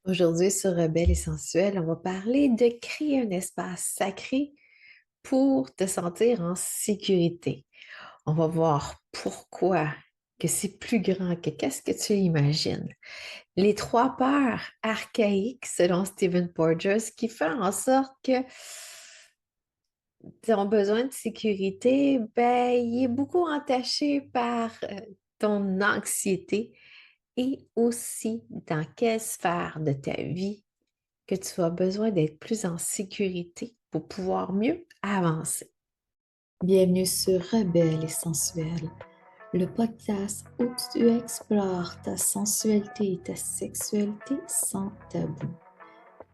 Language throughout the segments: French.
Aujourd'hui, sur Rebelle et Sensuelle, on va parler de créer un espace sacré pour te sentir en sécurité. On va voir pourquoi que c'est plus grand que qu'est-ce que tu imagines. Les trois peurs archaïques, selon Stephen Porges, qui fait en sorte que ton besoin de sécurité, ben, il est beaucoup entaché par ton anxiété et aussi dans quelle sphère de ta vie que tu as besoin d'être plus en sécurité pour pouvoir mieux avancer. Bienvenue sur Rebelle et Sensuelle, le podcast où tu explores ta sensualité et ta sexualité sans tabou.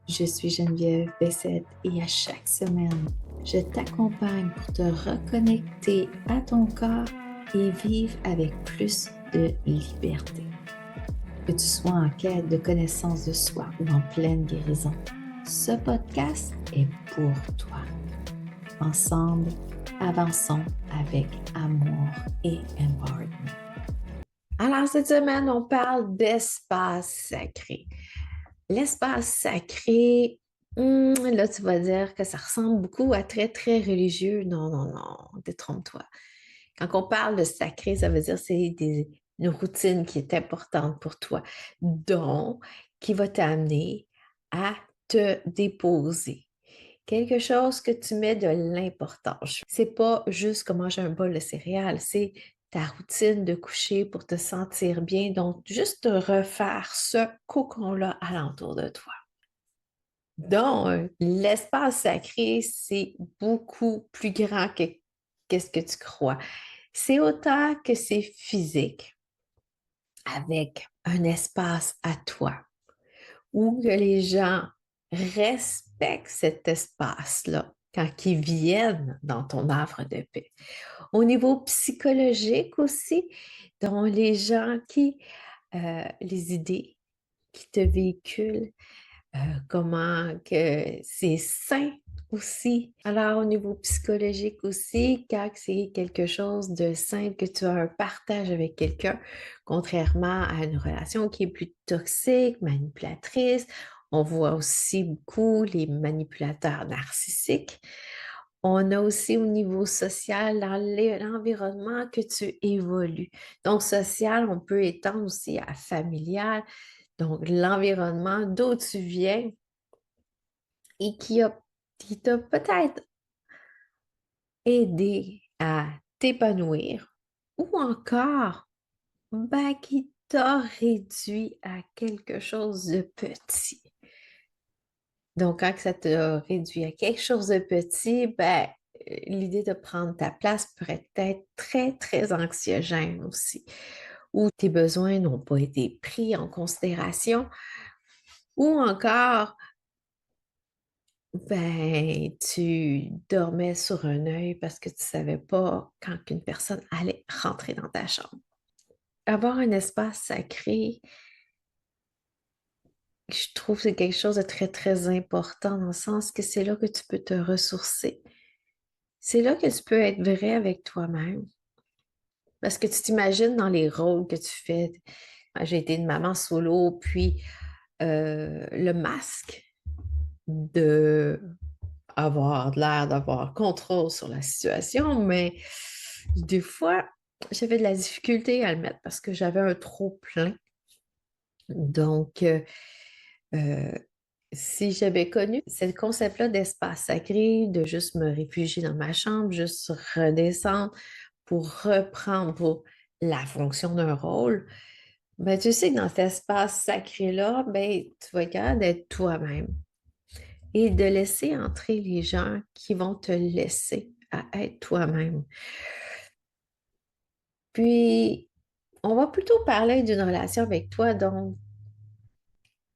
Je suis Geneviève Bessette et à chaque semaine, je t'accompagne pour te reconnecter à ton corps et vivre avec plus de liberté. Que tu sois en quête de connaissance de soi ou en pleine guérison, ce podcast est pour toi. Ensemble, avançons avec amour et empowerment. Alors, cette semaine, on parle d'espace sacré. L'espace sacré, là, tu vas dire que ça ressemble beaucoup à très, très religieux. Non, non, non, détrompe-toi. Quand on parle de sacré, ça veut dire que c'est une routine qui est importante pour toi, donc qui va t'amener à te déposer. Quelque chose que tu mets de l'importance. C'est pas juste comme manger un bol de céréales, c'est ta routine de coucher pour te sentir bien. Donc, juste refaire ce cocon-là alentour de toi. Donc, l'espace sacré, c'est beaucoup plus grand que qu'est-ce que tu crois. C'est autant que c'est physique, avec un espace à toi, où que les gens respectent cet espace-là quand ils viennent dans ton havre de paix. Au niveau psychologique aussi, dont les gens les idées qui te véhiculent, comment que c'est sain aussi. Alors, au niveau psychologique aussi, quand c'est quelque chose de simple, que tu as un partage avec quelqu'un, contrairement à une relation qui est plus toxique, manipulatrice, on voit aussi beaucoup les manipulateurs narcissiques. On a aussi au niveau social, dans l'environnement que tu évolues. Donc, social, on peut étendre aussi à familial. Donc, l'environnement d'où tu viens et qui t'a peut-être aidé à t'épanouir ou encore ben, qui t'a réduit à quelque chose de petit. Donc, quand ça t'a réduit à quelque chose de petit, ben, l'idée de prendre ta place pourrait être très, très anxiogène aussi, où tes besoins n'ont pas été pris en considération, ou encore ben, tu dormais sur un œil parce que tu savais pas quand une personne allait rentrer dans ta chambre. Avoir un espace sacré, je trouve que c'est quelque chose de très, très important dans le sens que c'est là que tu peux te ressourcer. C'est là que tu peux être vrai avec toi-même. Parce que tu t'imagines dans les rôles que tu fais. J'ai été une maman solo, puis le masque de avoir l'air d'avoir contrôle sur la situation, mais des fois, j'avais de la difficulté à le mettre parce que j'avais un trop plein. Donc, euh, si j'avais connu ce concept-là d'espace sacré, de juste me réfugier dans ma chambre, juste redescendre pour reprendre pour la fonction d'un rôle, ben, tu sais que dans cet espace sacré-là, ben, tu vas être capable d'être toi-même et de laisser entrer les gens qui vont te laisser à être toi-même. Puis, on va plutôt parler d'une relation avec toi, donc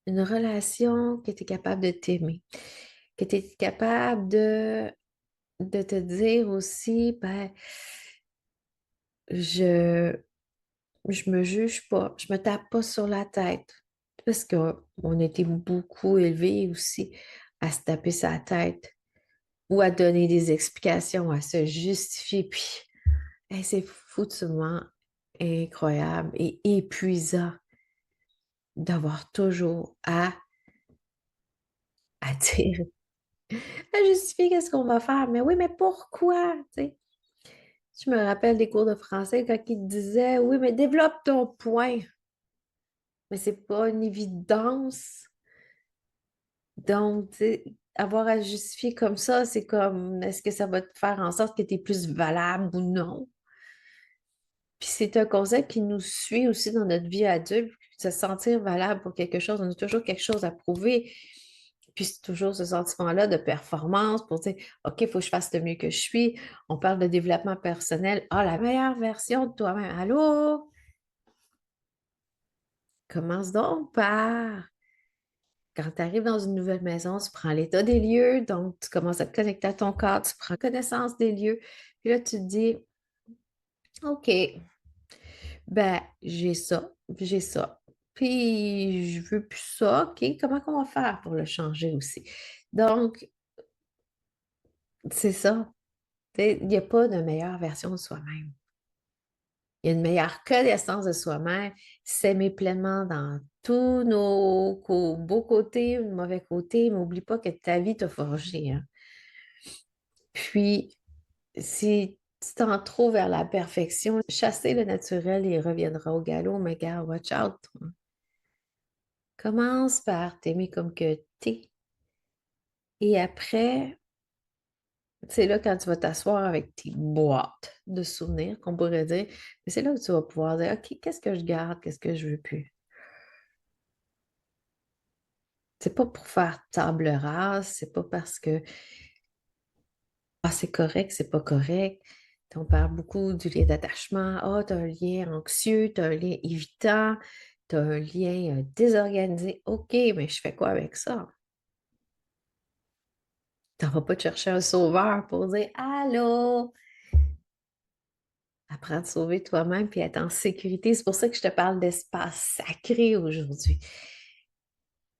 une relation que tu es capable de t'aimer, que tu es capable de te dire aussi, ben, je, je me juge pas, je me tape pas sur la tête. Parce qu'on a été beaucoup élevés aussi à se taper sa tête ou à donner des explications, à se justifier. Puis, hey, c'est foutument incroyable et épuisant d'avoir toujours à à dire, à justifier qu'est-ce qu'on va faire. Mais oui, mais pourquoi? Tu sais? Je me rappelle des cours de français quand ils te disaient, oui, mais développe ton point. Mais c'est pas une évidence. Donc, tu sais, avoir à justifier comme ça, c'est comme, est-ce que ça va te faire en sorte que tu es plus valable ou non? Puis c'est un concept qui nous suit aussi dans notre vie adulte, se sentir valable pour quelque chose. On a toujours quelque chose à prouver. Puis c'est toujours ce sentiment-là de performance pour dire, OK, il faut que je fasse le mieux que je suis. On parle de développement personnel. Ah, la meilleure version de toi-même. Allô? Commence donc par, quand tu arrives dans une nouvelle maison, tu prends l'état des lieux, donc tu commences à te connecter à ton corps, tu prends connaissance des lieux. Puis là, tu te dis, OK, ben, j'ai ça. Puis, je veux plus ça. OK, comment on va faire pour le changer aussi? Donc, c'est ça. Il n'y a pas de meilleure version de soi-même. Il y a une meilleure connaissance de soi-même, s'aimer pleinement dans tous nos beaux côtés, mauvais côtés. Mais n'oublie pas que ta vie t'a forgé, hein. Puis, si tu tends trop vers la perfection, chasser le naturel, il reviendra au galop, mais gars, watch out. Commence par t'aimer comme que t'es. Et après, c'est là quand tu vas t'asseoir avec tes boîtes de souvenirs, qu'on pourrait dire, mais c'est là que tu vas pouvoir dire, OK, qu'est-ce que je garde, qu'est-ce que je veux plus. C'est pas pour faire table rase, c'est pas parce que ah, c'est correct, c'est pas correct. On parle beaucoup du lien d'attachement. Ah, tu as un lien anxieux, tu as un lien évitant, tu as un lien désorganisé. OK, mais je fais quoi avec ça? T'en vas pas te chercher un sauveur pour dire Allô? Apprends à te sauver toi-même puis être en sécurité. C'est pour ça que je te parle d'espace sacré aujourd'hui.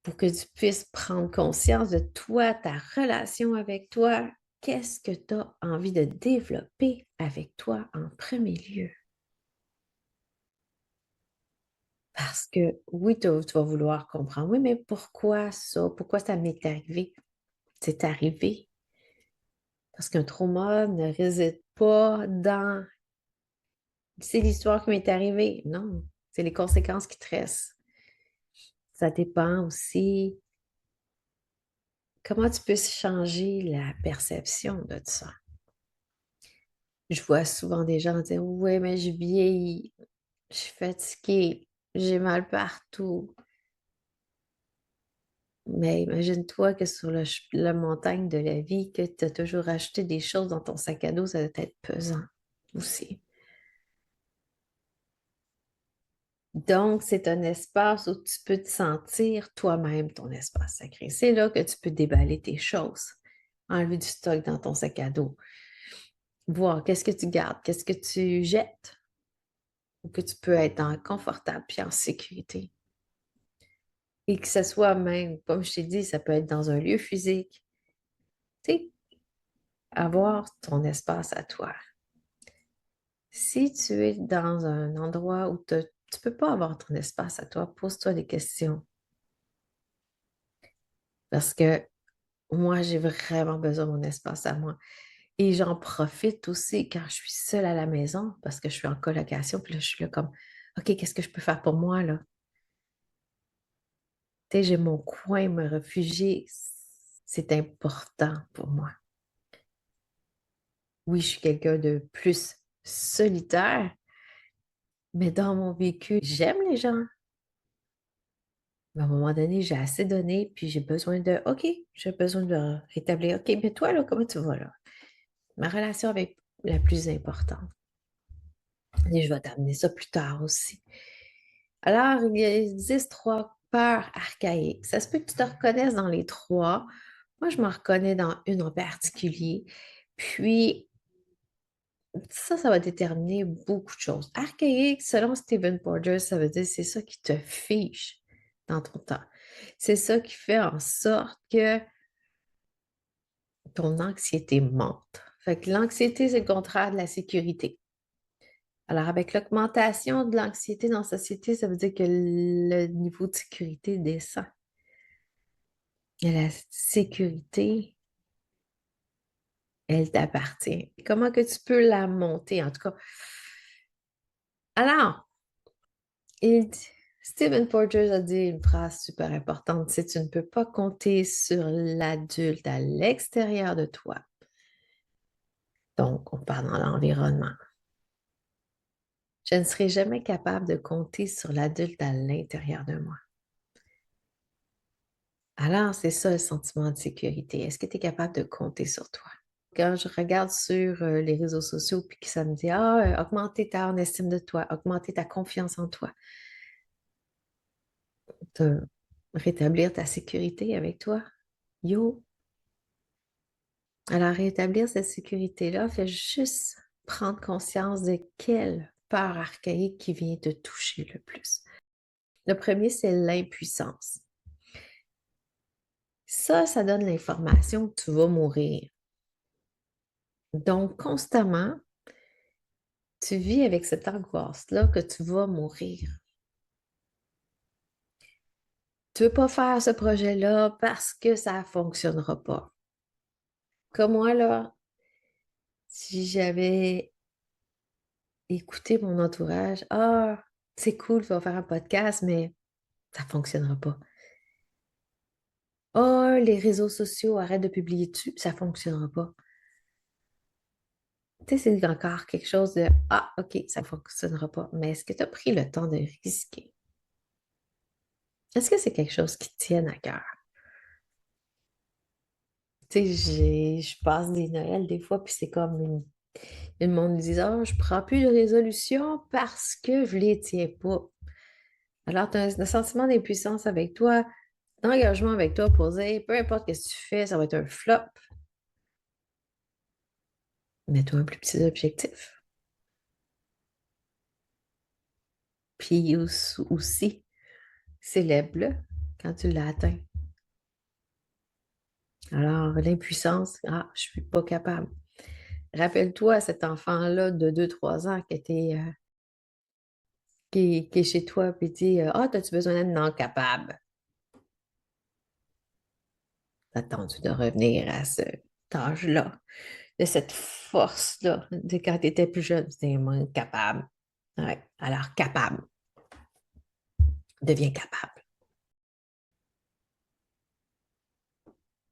Pour que tu puisses prendre conscience de toi, ta relation avec toi. Qu'est-ce que tu as envie de développer avec toi en premier lieu? Parce que oui, tu vas vouloir comprendre. Oui, mais pourquoi ça? Pourquoi ça m'est arrivé? C'est arrivé. Parce qu'un trauma ne réside pas dans c'est l'histoire qui m'est arrivée. Non, c'est les conséquences qui te restent. Ça dépend aussi comment tu peux changer la perception de ça. Je vois souvent des gens dire, oui, mais je vieillis, je suis fatiguée, j'ai mal partout. Mais imagine-toi que sur la montagne de la vie, que tu as toujours acheté des choses dans ton sac à dos, ça doit être pesant aussi. Donc, c'est un espace où tu peux te sentir toi-même ton espace sacré. C'est là que tu peux déballer tes choses, enlever du stock dans ton sac à dos, voir qu'est-ce que tu gardes, qu'est-ce que tu jettes, ou que tu peux être en confortable puis en sécurité. Et que ce soit même, comme je t'ai dit, ça peut être dans un lieu physique. Tu sais, avoir ton espace à toi. Si tu es dans un endroit où tu ne peux pas avoir ton espace à toi, pose-toi des questions. Parce que moi, j'ai vraiment besoin de mon espace à moi. Et j'en profite aussi quand je suis seule à la maison parce que je suis en colocation. Puis là, je suis là comme, OK, qu'est-ce que je peux faire pour moi, là? Tu sais, j'ai mon coin, me réfugier. C'est important pour moi. Oui, je suis quelqu'un de plus solitaire, mais dans mon vécu, j'aime les gens. Mais à un moment donné, j'ai assez donné, puis j'ai besoin de, OK, j'ai besoin de rétablir. OK, mais toi, là, comment tu vas, là? Ma relation avec la plus importante. Et je vais t'amener ça plus tard aussi. Alors, il existe trois peurs archaïques. Ça se peut que tu te reconnaisses dans les trois. Moi, je me reconnais dans une en particulier. Puis, ça va déterminer beaucoup de choses. Archaïque, selon Stephen Porges, ça veut dire c'est ça qui te fiche dans ton temps. C'est ça qui fait en sorte que ton anxiété monte. Fait que l'anxiété, c'est le contraire de la sécurité. Alors, avec l'augmentation de l'anxiété dans la société, ça veut dire que le niveau de sécurité descend. La sécurité, elle t'appartient. Comment que tu peux la monter, en tout cas? Alors, Stephen Porges a dit une phrase super importante, c'est tu ne peux pas compter sur l'adulte à l'extérieur de toi. Donc, on parle dans l'environnement. Je ne serai jamais capable de compter sur l'adulte à l'intérieur de moi. Alors, c'est ça le sentiment de sécurité. Est-ce que tu es capable de compter sur toi? Quand je regarde sur les réseaux sociaux, puis que ça me dit, augmenter ta estime de toi, augmenter ta confiance en toi, rétablir ta sécurité avec toi. Yo! Alors, rétablir cette sécurité-là fait juste prendre conscience de quelle peur archaïque qui vient te toucher le plus. Le premier, c'est l'impuissance. Ça donne l'information que tu vas mourir. Donc, constamment, tu vis avec cette angoisse-là que tu vas mourir. Tu ne veux pas faire ce projet-là parce que ça ne fonctionnera pas. Comme moi, là, si j'avais écouté mon entourage, c'est cool, tu vas faire un podcast, mais ça ne fonctionnera pas. Les réseaux sociaux, arrête de publier dessus, ça ne fonctionnera pas. Tu sais, c'est encore quelque chose de OK, ça ne fonctionnera pas. Mais est-ce que tu as pris le temps de risquer? Est-ce que c'est quelque chose qui tienne à cœur? Tu sais, je passe des Noëls des fois, puis c'est comme le monde me dit je prends plus de résolution parce que je les tiens pas. Alors, tu as un sentiment d'impuissance avec toi, d'engagement avec toi pour dire peu importe ce que tu fais, ça va être un flop. Mets-toi un plus petit objectif. Puis aussi, célèbre-le quand tu l'as atteint. Alors, l'impuissance, je suis pas capable. Rappelle-toi cet enfant-là de 2 3 ans qui est chez toi et dit as-tu besoin d'aide? Non, capable. T'as attendu de revenir à cet âge-là, de cette force-là, de quand tu étais plus jeune, c'était moins capable. Ouais, alors capable. Deviens capable.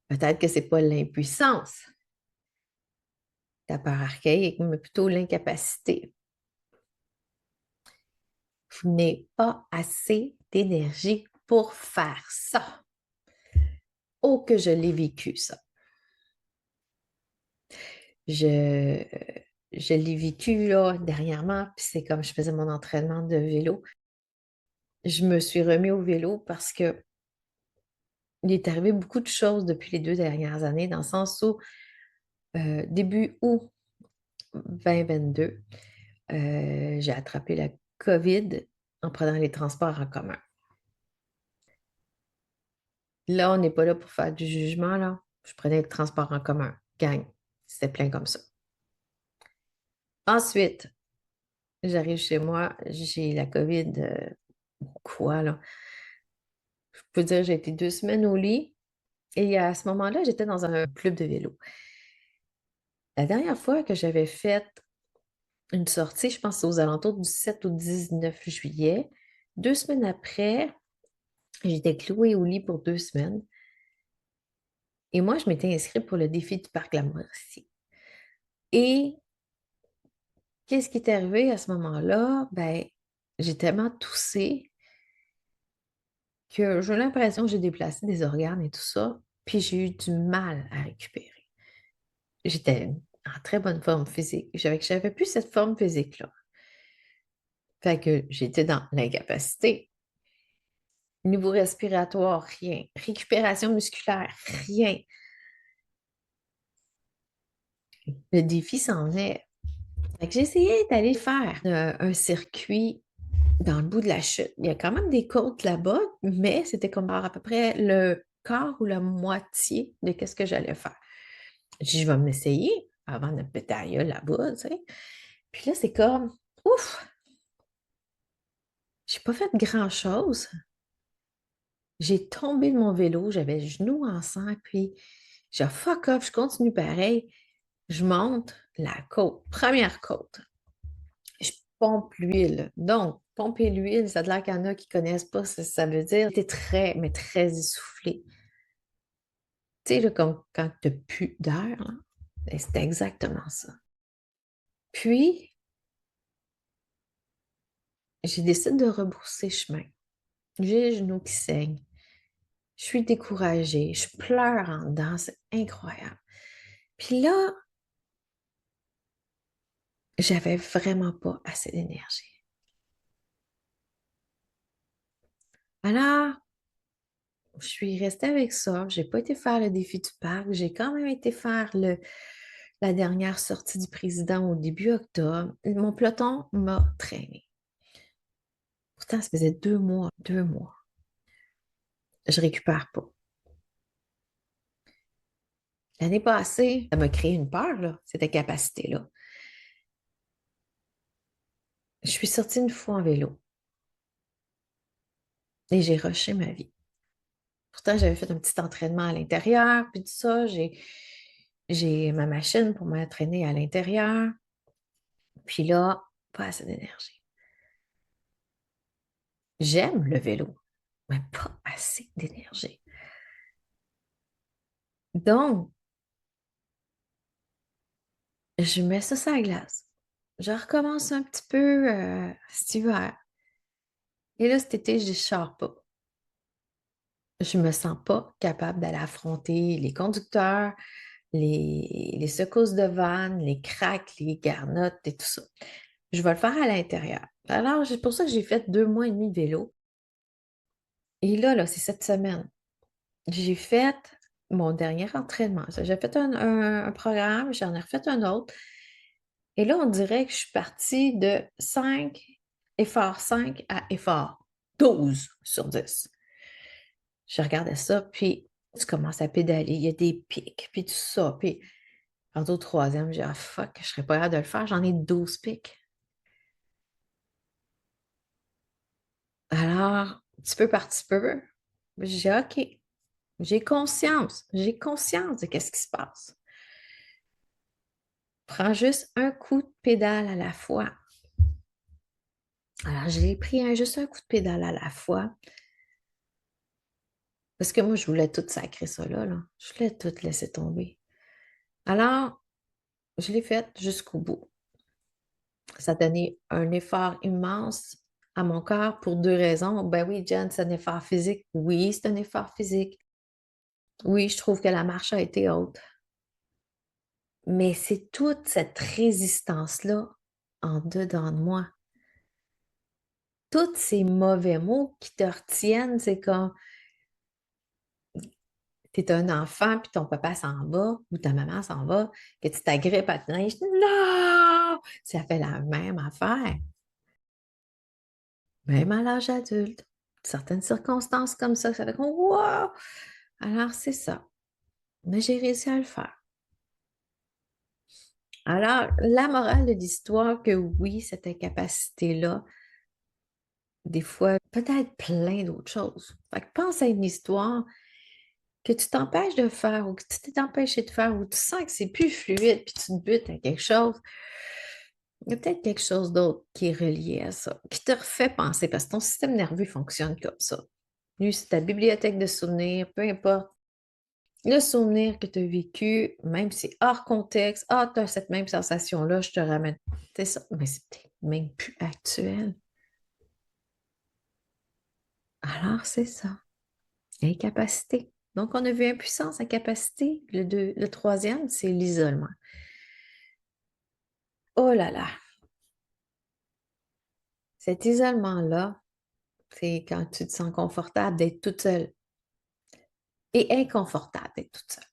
Peut-être que c'est pas l'impuissance, ta peur archaïque, mais plutôt l'incapacité. Je n'ai pas assez d'énergie pour faire ça. Oh, que je l'ai vécu, ça. Je, je l'ai vécu là, dernièrement, puis c'est comme je faisais mon entraînement de vélo. Je me suis remis au vélo parce que il est arrivé beaucoup de choses depuis les 2 dernières années, dans le sens où début août 2022, j'ai attrapé la COVID en prenant les transports en commun. Là, on n'est pas là pour faire du jugement, là. Je prenais le transport en commun. Gang, c'était plein comme ça. Ensuite, j'arrive chez moi, j'ai la COVID, quoi, là? Je peux dire, j'ai été 2 semaines au lit. Et à ce moment-là, j'étais dans un club de vélo. La dernière fois que j'avais fait une sortie, je pense aux alentours du 7 au 19 juillet. 2 semaines après, j'étais clouée au lit pour 2 semaines. Et moi, je m'étais inscrite pour le défi du parc La Mauricie. Et qu'est-ce qui est arrivé à ce moment-là? Ben, j'ai tellement toussé que j'ai l'impression que j'ai déplacé des organes et tout ça, puis j'ai eu du mal à récupérer. J'étais en très bonne forme physique. J'avais plus cette forme physique-là. Fait que j'étais dans l'incapacité. Niveau respiratoire, rien. Récupération musculaire, rien. Le défi s'en venait. Fait que j'ai essayé d'aller faire un circuit dans le bout de la chute. Il y a quand même des côtes là-bas, mais c'était comme à peu près le quart ou la moitié de ce que j'allais faire. J'ai dit, je vais m'essayer avant de péter la gueule là-bas, tu sais. Puis là, c'est comme, ouf, j'ai pas fait grand-chose. J'ai tombé de mon vélo, j'avais le genou en sang, puis j'ai fuck off, je continue pareil. Je monte la côte, première côte. Je pompe l'huile. Donc, pomper l'huile, ça a l'air qu'il y en a qui ne connaissent pas ce que ça veut dire. T'es très, mais très essoufflé. Tu sais, là, comme quand tu n'as plus d'air, là, ben, c'était exactement ça. Puis, j'ai décidé de rebrousser chemin. J'ai les genoux qui saignent. Je suis découragée. Je pleure en dedans. C'est incroyable. Puis là, j'avais vraiment pas assez d'énergie. Alors, je suis restée avec ça. J'ai pas été faire le défi du parc. J'ai quand même été faire la dernière sortie du président au début octobre. Mon peloton m'a traîné. Pourtant, ça faisait 2 mois, 2 mois. Je récupère pas. L'année passée, ça m'a créé une peur, là, cette capacité-là. Je suis sortie une fois en vélo et j'ai rushé ma vie. Pourtant, j'avais fait un petit entraînement à l'intérieur, puis tout ça. J'ai ma machine pour m'entraîner à l'intérieur. Puis là, pas assez d'énergie. J'aime le vélo, mais pas assez d'énergie. Donc, je mets ça sur la glace. Je recommence un petit peu cet hiver. Et là, cet été, je ne sors pas. Je ne me sens pas capable d'aller affronter les conducteurs, les secousses de vannes, les cracks, les garnottes et tout ça. Je vais le faire à l'intérieur. Alors, c'est pour ça que j'ai fait 2 mois et demi de vélo. Et là, c'est cette semaine. J'ai fait mon dernier entraînement. J'ai fait un programme, j'en ai refait un autre. Et là, on dirait que je suis partie de 5, effort 5 à effort 12 sur 10. Je regardais ça, puis tu commences à pédaler, il y a des pics, puis tout ça. Puis, rendu au troisième, j'ai dit, ah fuck, je serais pas capable de le faire, j'en ai 12 pics. Alors, petit peu par petit peu, j'ai dit, OK, j'ai conscience de qu'est-ce qui se passe. Prends juste un coup de pédale à la fois. Alors, j'ai pris juste un coup de pédale à la fois. Parce que moi, je voulais tout sacrer ça là. Je voulais tout laisser tomber. Alors, je l'ai fait jusqu'au bout. Ça a donné un effort immense à mon corps pour 2 raisons. Ben oui, Jen, c'est un effort physique. Oui, c'est un effort physique. Oui, je trouve que la marche a été haute. Mais c'est toute cette résistance-là en dedans de moi. Tous ces mauvais mots qui te retiennent, c'est comme tu es un enfant puis ton papa s'en va ou ta maman s'en va, que tu t'agrippes à te dire non! Ça fait la même affaire. Même à l'âge adulte. Certaines circonstances comme ça fait comme wow! Alors, c'est ça. Mais j'ai réussi à le faire. Alors, la morale de l'histoire, que oui, cette incapacité-là, des fois, peut-être plein d'autres choses. Fait que pense à une histoire que tu t'empêches de faire ou que tu t'es empêché de faire ou tu sens que c'est plus fluide puis tu te butes à quelque chose. Il y a peut-être quelque chose d'autre qui est relié à ça, qui te refait penser parce que ton système nerveux fonctionne comme ça. Lui, c'est ta bibliothèque de souvenirs, peu importe. Le souvenir que tu as vécu, même si c'est hors contexte, ah, tu as cette même sensation-là, je te ramène. C'est ça, mais c'est peut-être même plus actuel. Alors, c'est ça. Incapacité. Donc, on a vu impuissance, incapacité. Le troisième, c'est l'isolement. Oh là là, cet isolement-là, c'est quand tu te sens confortable d'être toute seule et inconfortable d'être toute seule.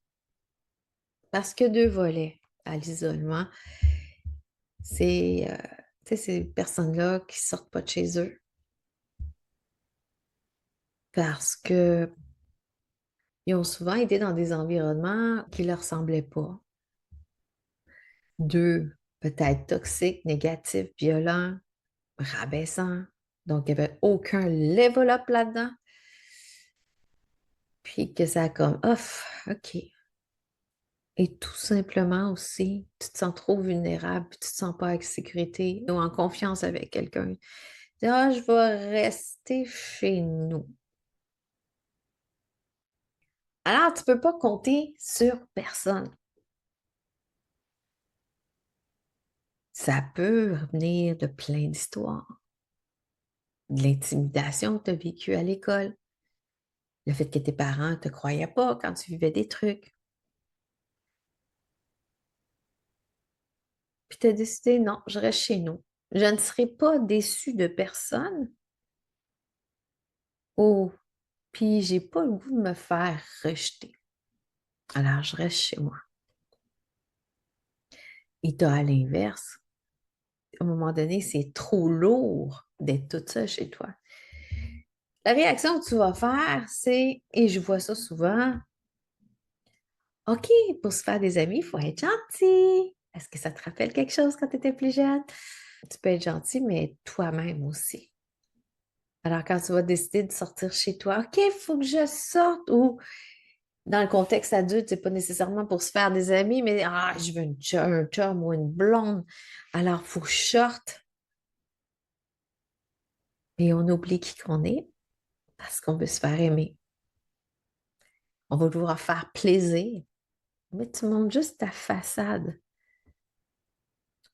Parce que deux volets à l'isolement, c'est ces personnes-là qui ne sortent pas de chez eux parce qu'ils ont souvent été dans des environnements qui ne leur semblaient pas. Deux, peut-être toxiques, négatifs, violents, rabaissants. Donc, il n'y avait aucun level up là-dedans. puis que ça a comme, off, OK. Et tout simplement aussi, tu te sens trop vulnérable, puis tu te sens pas avec sécurité ou en confiance avec quelqu'un. Ah, je vais rester chez nous. Alors, tu peux pas compter sur personne. Ça peut venir de plein d'histoires. De l'intimidation que tu as vécue à l'école. Le fait que tes parents ne te croyaient pas quand tu vivais des trucs. Puis tu as décidé, non, je reste chez nous. Je ne serai pas déçue de personne. Oh, puis j'ai pas le goût de me faire rejeter. Alors, je reste chez moi. Et tu as à l'inverse. À un moment donné, c'est trop lourd d'être toute seule chez toi. La réaction que tu vas faire, c'est, et je vois ça souvent, OK, pour se faire des amis, il faut être gentil. Est-ce que ça te rappelle quelque chose quand tu étais plus jeune? Tu peux être gentil, mais toi-même aussi. Alors, quand tu vas décider de sortir chez toi, OK, il faut que je sorte. Ou dans le contexte adulte, c'est pas nécessairement pour se faire des amis, mais ah, je veux un chum ou une blonde. Alors, il faut que je sorte. Et on oublie qui qu'on est parce qu'on veut se faire aimer. On va vouloir faire plaisir. Mais tu montres juste ta façade.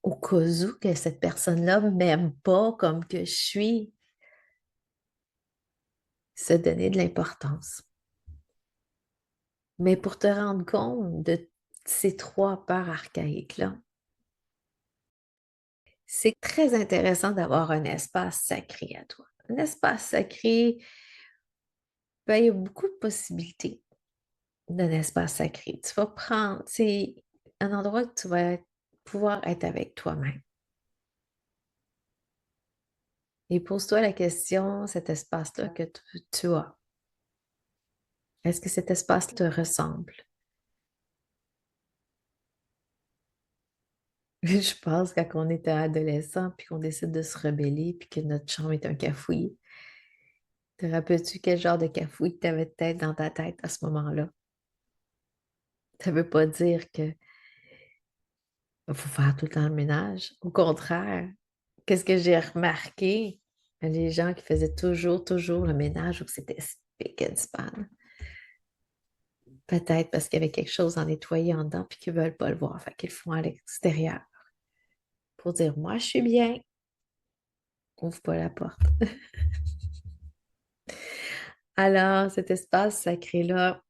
Au cas où que cette personne-là ne m'aime pas comme que je suis, se donner de l'importance. Mais pour te rendre compte de ces trois peurs archaïques-là, c'est très intéressant d'avoir un espace sacré à toi. Un espace sacré, ben, il y a beaucoup de possibilités d'un espace sacré. Tu vas prendre, c'est un endroit où tu vas pouvoir être avec toi-même. Et pose-toi la question, cet espace-là que tu as, est-ce que cet espace te ressemble? Je pense quand on était adolescent puis qu'on décide de se rebeller puis que notre chambre est un cafouillis. Te rappelles-tu quel genre de cafouillis tu avais de tête dans ta tête à ce moment-là? Ça veut pas dire que faut faire tout le temps le ménage. Au contraire, qu'est-ce que j'ai remarqué? Les gens qui faisaient toujours le ménage ou que c'était spick and span. Peut-être parce qu'il y avait quelque chose à nettoyer en dedans puis qu'ils ne veulent pas le voir. Fait qu'ils le font à l'extérieur pour dire, moi, je suis bien. Ouvre pas la porte. Alors, cet espace sacré-là,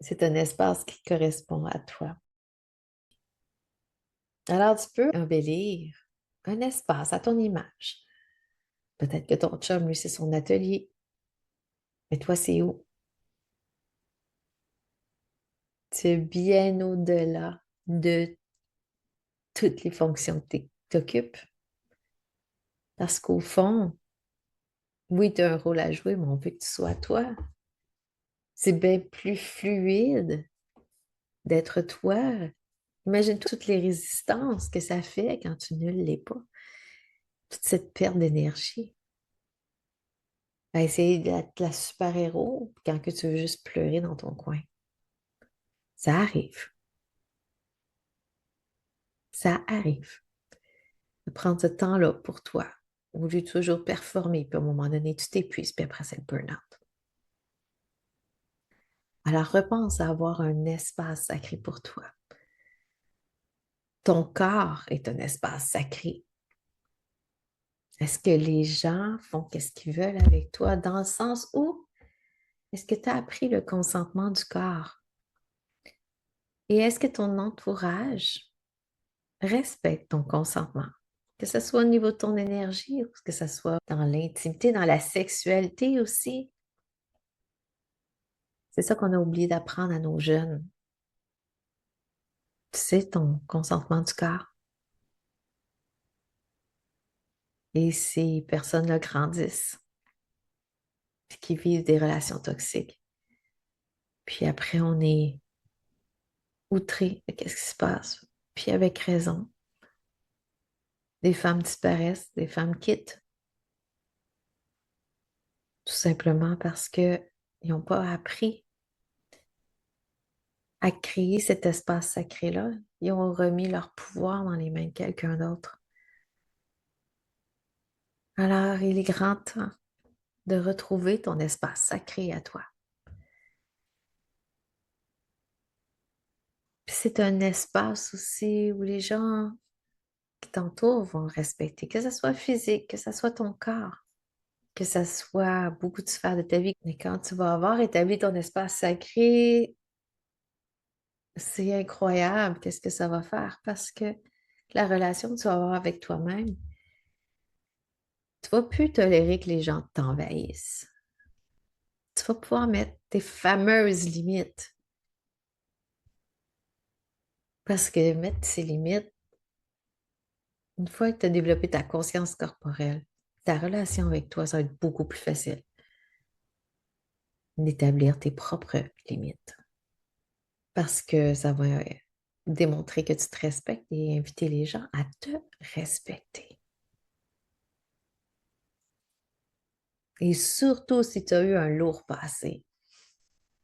c'est un espace qui correspond à toi. Alors, tu peux embellir un espace à ton image. Peut-être que ton chum, lui, c'est son atelier. Mais toi, c'est où? Tu es bien au-delà de toutes les fonctions que tu occupes. Parce qu'au fond, oui, tu as un rôle à jouer, mais on veut que tu sois toi. C'est bien plus fluide d'être toi. Imagine toutes les résistances que ça fait quand tu ne l'es pas. Toute cette perte d'énergie. À essayer d'être la super-héros quand que tu veux juste pleurer dans ton coin. Ça arrive. Ça arrive. De prendre ce temps-là pour toi, au lieu de toujours performer, puis à un moment donné, tu t'épuises, puis après, c'est le burn-out. Alors, repense à avoir un espace sacré pour toi. Ton corps est un espace sacré. Est-ce que les gens font ce qu'ils veulent avec toi dans le sens où est-ce que tu as appris le consentement du corps? Et est-ce que ton entourage respecte ton consentement? Que ce soit au niveau de ton énergie ou que ce soit dans l'intimité, dans la sexualité aussi. C'est ça qu'on a oublié d'apprendre à nos jeunes. C'est ton consentement du corps. Et ces personnes-là grandissent, puis qui vivent des relations toxiques. Puis après, on est outré de ce qui se passe. Puis avec raison, des femmes disparaissent, des femmes quittent, tout simplement parce que Ils n'ont pas appris à créer cet espace sacré-là. Ils ont remis leur pouvoir dans les mains de quelqu'un d'autre. Alors, il est grand temps de retrouver ton espace sacré à toi. Puis c'est un espace aussi où les gens qui t'entourent vont respecter, que ce soit physique, que ce soit ton corps, que ce soit beaucoup de sphères de ta vie. Mais quand tu vas avoir établi ton espace sacré, c'est incroyable qu'est-ce que ça va faire parce que la relation que tu vas avoir avec toi-même, tu vas plus tolérer que les gens t'envahissent. Tu vas pouvoir mettre tes fameuses limites. Parce que mettre ces limites, une fois que tu as développé ta conscience corporelle, ta relation avec toi, ça va être beaucoup plus facile d'établir tes propres limites. Parce que ça va démontrer que tu te respectes et inviter les gens à te respecter. Et surtout si tu as eu un lourd passé,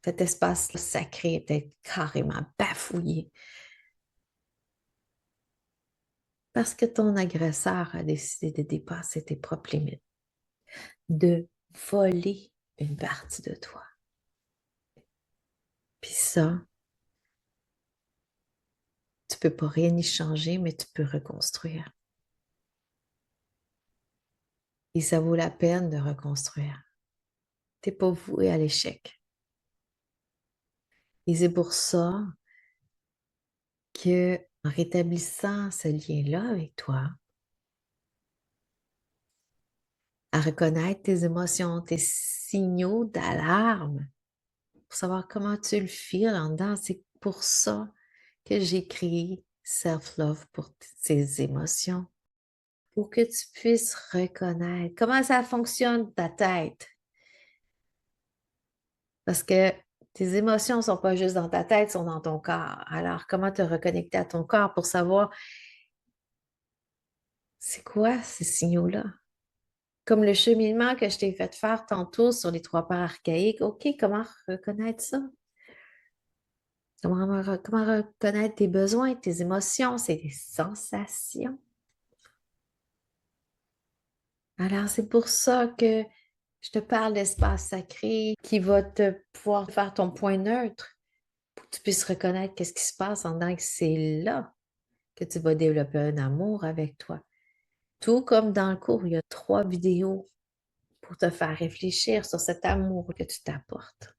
cet espace sacré est peut-être carrément bafouillé parce que ton agresseur a décidé de dépasser tes propres limites, de voler une partie de toi. Puis ça, tu peux pas rien y changer, mais tu peux reconstruire. Et ça vaut la peine de reconstruire. Tu n'es pas voué à l'échec. Et c'est pour ça que, en rétablissant ce lien-là avec toi, à reconnaître tes émotions, tes signaux d'alarme, pour savoir comment tu le feels en dedans, c'est pour ça que j'ai créé Self-Love pour tes émotions, pour que tu puisses reconnaître comment ça fonctionne ta tête. Parce que tes émotions ne sont pas juste dans ta tête, sont dans ton corps. Alors, comment te reconnecter à ton corps pour savoir c'est quoi ces signaux-là? Comme le cheminement que je t'ai fait faire tantôt sur les trois parts archaïques. OK, comment reconnaître ça? Comment reconnaître tes besoins, tes émotions, c'est des sensations. Alors, c'est pour ça que je te parle d'espace sacré qui va te pouvoir faire ton point neutre pour que tu puisses reconnaître qu'est-ce qui se passe en dedans, que c'est là que tu vas développer un amour avec toi. Tout comme dans le cours, il y a 3 vidéos pour te faire réfléchir sur cet amour que tu t'apportes.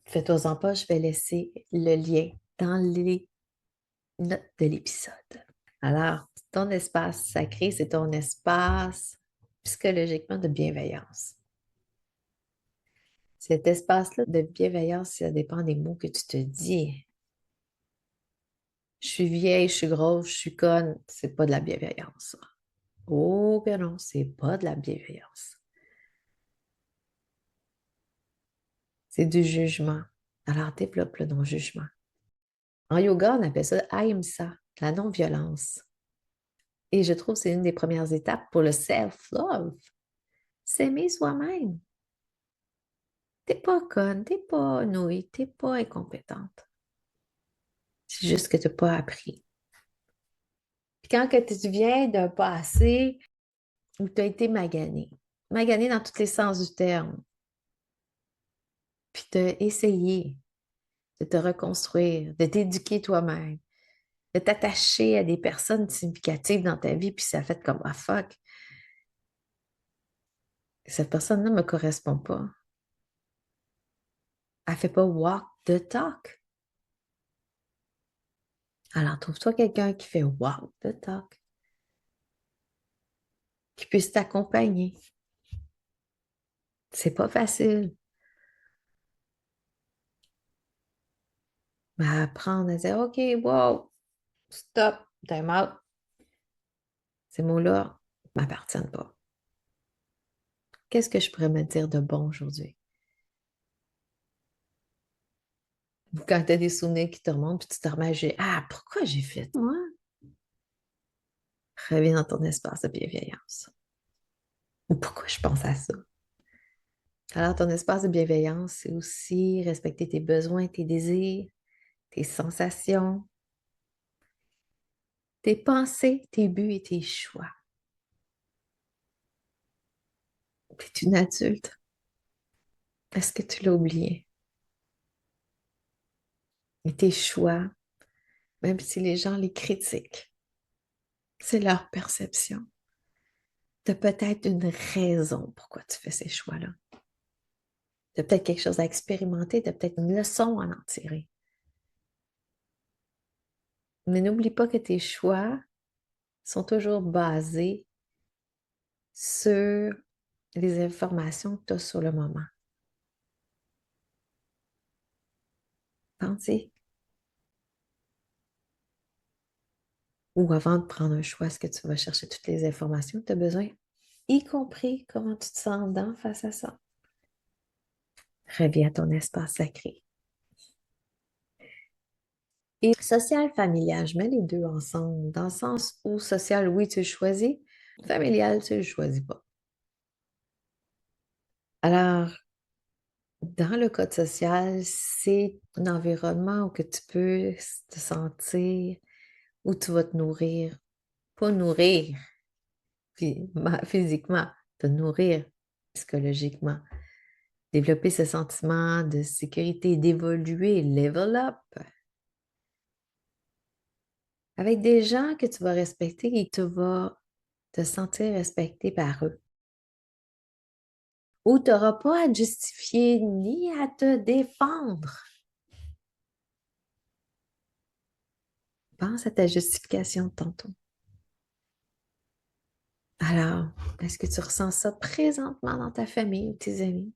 Fais-toi-en pas, je vais laisser le lien dans les notes de l'épisode. Alors, ton espace sacré, c'est ton espace psychologiquement de bienveillance. Cet espace-là de bienveillance, ça dépend des mots que tu te dis. Je suis vieille, je suis grosse, je suis conne, c'est pas de la bienveillance. Oh que non, c'est pas de la bienveillance. C'est du jugement. Alors, développe le non-jugement. En yoga, on appelle ça ahimsa, la non-violence. Et je trouve que c'est une des premières étapes pour le self-love. S'aimer soi-même. T'es pas conne, t'es pas nouille, t'es pas incompétente. C'est juste que tu n'as pas appris. Puis quand que tu viens d'un passé où tu as été magané dans tous les sens du terme, puis tu as essayé de te reconstruire, de t'éduquer toi-même, de t'attacher à des personnes significatives dans ta vie, puis ça fait comme ah fuck, cette personne-là ne me correspond pas. Elle ne fait pas walk the talk. Alors, trouve-toi quelqu'un qui fait walk the talk, qui puisse t'accompagner. C'est pas facile. Mais apprendre à dire OK, wow, stop, time out. Ces mots-là ne m'appartiennent pas. Qu'est-ce que je pourrais me dire de bon aujourd'hui? Quand tu as des souvenirs qui te remontent, puis tu te remets à dire, ah, pourquoi j'ai fait moi? Reviens dans ton espace de bienveillance. Ou pourquoi je pense à ça? Alors, ton espace de bienveillance, c'est aussi respecter tes besoins, tes désirs, tes sensations, tes pensées, tes buts et tes choix. Tu es une adulte. Est-ce que tu l'as oublié? Et tes choix, même si les gens les critiquent, c'est leur perception. Tu as peut-être une raison pourquoi tu fais ces choix-là. Tu as peut-être quelque chose à expérimenter, tu as peut-être une leçon à en tirer. Mais n'oublie pas que tes choix sont toujours basés sur les informations que tu as sur le moment. Pense-y. Ou avant de prendre un choix, est-ce que tu vas chercher toutes les informations que tu as besoin, y compris comment tu te sens dans face à ça? Reviens à ton espace sacré. Et social, familial, je mets les deux ensemble, dans le sens où social, oui, tu le choisis, familial, tu ne le choisis pas. Alors, dans le code social, c'est un environnement où que tu peux te sentir, où tu vas te nourrir, pas nourrir physiquement, te nourrir psychologiquement, développer ce sentiment de sécurité, d'évoluer, level up, avec des gens que tu vas respecter et que tu vas te sentir respecté par eux. Où tu n'auras pas à te justifier ni à te défendre. Pense à ta justification de tantôt. Alors, est-ce que tu ressens ça présentement dans ta famille ou tes amis?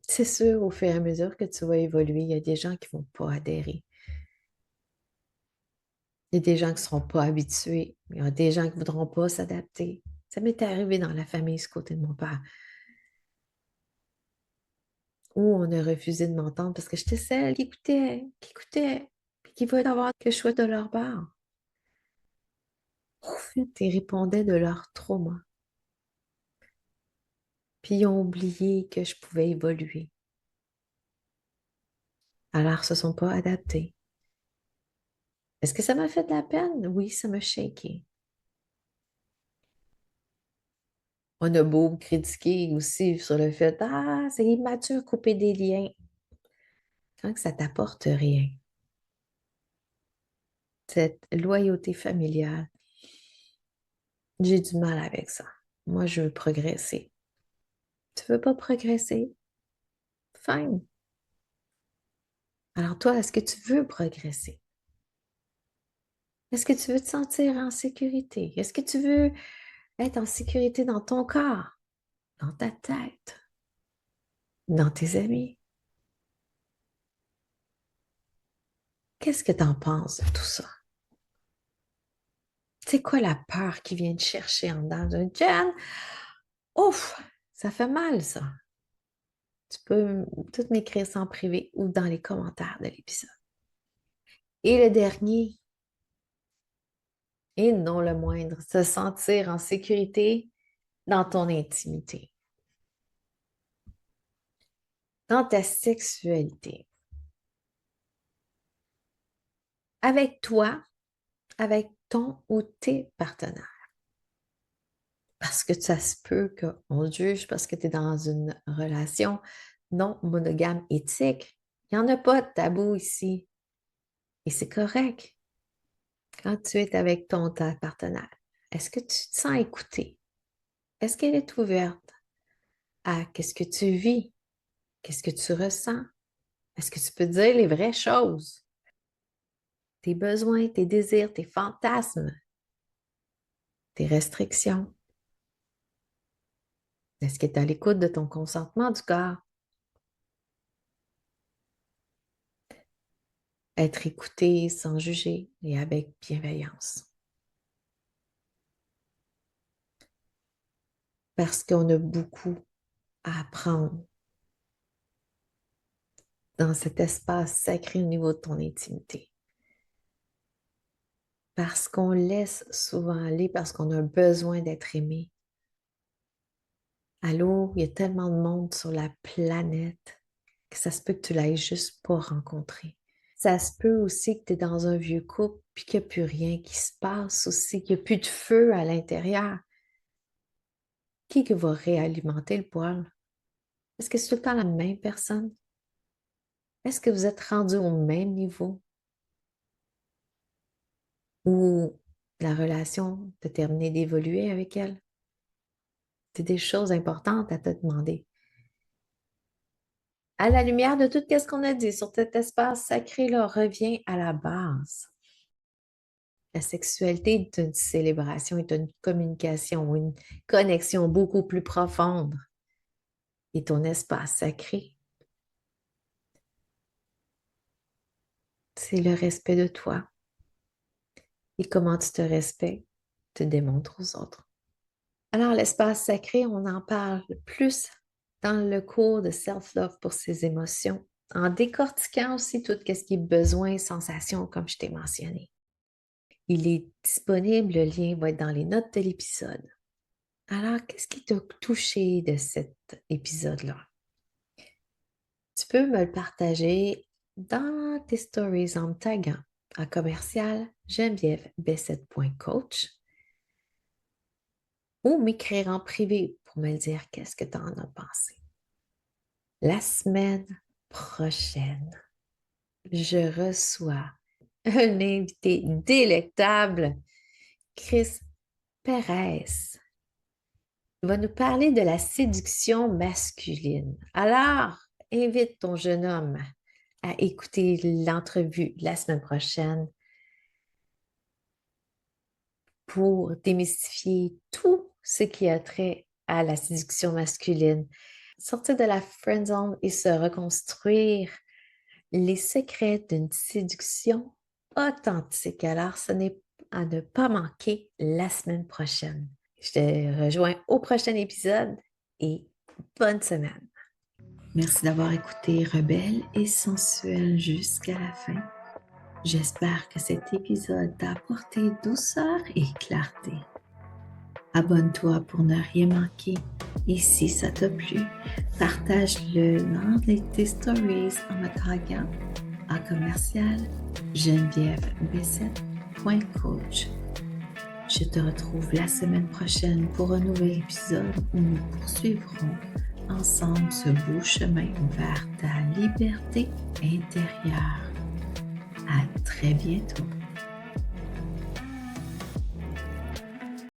C'est sûr, au fur et à mesure que tu vas évoluer, il y a des gens qui ne vont pas adhérer. Il y a des gens qui ne seront pas habitués. Il y a des gens qui ne voudront pas s'adapter. Ça m'est arrivé dans la famille, ce côté de mon père, où on a refusé de m'entendre parce que j'étais celle qui écoutait, puis qui voulait avoir que je sois de leur part. Au fait, ils répondaient de leur trauma. Puis ils ont oublié que je pouvais évoluer. Alors, ils ne se sont pas adaptés. Est-ce que ça m'a fait de la peine? Oui, ça m'a shaké. On a beau me critiquer aussi sur le fait, ah, c'est immature couper des liens. Quand que ça t'apporte rien. Cette loyauté familiale, j'ai du mal avec ça. Moi, je veux progresser. Tu veux pas progresser? Fine. Alors toi, est-ce que tu veux progresser? Est-ce que tu veux te sentir en sécurité? Est-ce que tu veux être en sécurité dans ton corps, dans ta tête, dans tes amis? Qu'est-ce que tu en penses de tout ça? C'est quoi la peur qui vient te chercher en dedans d'un Jen? Ouf, ça fait mal ça. Tu peux tout m'écrire ça en privé ou dans les commentaires de l'épisode. Et le dernier, et non le moindre, se sentir en sécurité dans ton intimité, dans ta sexualité, avec toi, avec ton ou tes partenaires. Parce que ça se peut qu'on juge parce que tu es dans une relation non monogame éthique. Il n'y en a pas de tabou ici. Et c'est correct quand tu es avec ta partenaire. Est-ce que tu te sens écouté? Est-ce qu'elle est ouverte à qu'est-ce que tu vis? Qu'est-ce que tu ressens? Est-ce que tu peux dire les vraies choses? Tes besoins, tes désirs, tes fantasmes, tes restrictions. Est-ce que tu es à l'écoute de ton consentement du corps? Être écouté sans juger et avec bienveillance. Parce qu'on a beaucoup à apprendre dans cet espace sacré au niveau de ton intimité. Parce qu'on laisse souvent aller, parce qu'on a besoin d'être aimé. Allô, il y a tellement de monde sur la planète que ça se peut que tu l'aies juste pas rencontré. Ça se peut aussi que tu es dans un vieux couple puis qu'il n'y a plus rien qui se passe aussi, qu'il n'y a plus de feu à l'intérieur. Qui va réalimenter le poêle? Est-ce que c'est tout le temps la même personne? Est-ce que vous êtes rendu au même niveau? Ou la relation t'a terminé d'évoluer avec elle? C'est des choses importantes à te demander. À la lumière de tout ce qu'on a dit sur cet espace sacré-là, reviens à la base. La sexualité est une célébration, est une communication, une connexion beaucoup plus profonde. Et ton espace sacré, c'est le respect de toi. Et comment tu te respectes, te démontres aux autres. Alors, l'espace sacré, on en parle plus dans le cours de Self-Love pour ses émotions, en décortiquant aussi tout ce qui est besoin, sensation, comme je t'ai mentionné. Il est disponible, le lien va être dans les notes de l'épisode. Alors, qu'est-ce qui t'a touché de cet épisode-là? Tu peux me le partager dans tes stories en me taguant à commercial genevièvebessette.coach ou m'écrire en privé pour me dire qu'est-ce que tu en as pensé. La semaine prochaine, je reçois un invité délectable, Chris Perez. Il va nous parler de la séduction masculine. Alors, invite ton jeune homme à écouter l'entrevue la semaine prochaine pour démystifier tout ce qui a trait à la séduction masculine. Sortir de la friend zone et se reconstruire les secrets d'une séduction authentique. Alors, ce n'est à ne pas manquer la semaine prochaine. Je te rejoins au prochain épisode et bonne semaine. Merci d'avoir écouté Rebelle et sensuelle jusqu'à la fin. J'espère que cet épisode t'a apporté douceur et clarté. Abonne-toi pour ne rien manquer et si ça t'a plu, partage-le dans tes stories en me taguant à commercial genevièvebessette.coach. Je te retrouve la semaine prochaine pour un nouvel épisode où nous poursuivrons ensemble ce beau chemin vers ta liberté intérieure. À très bientôt.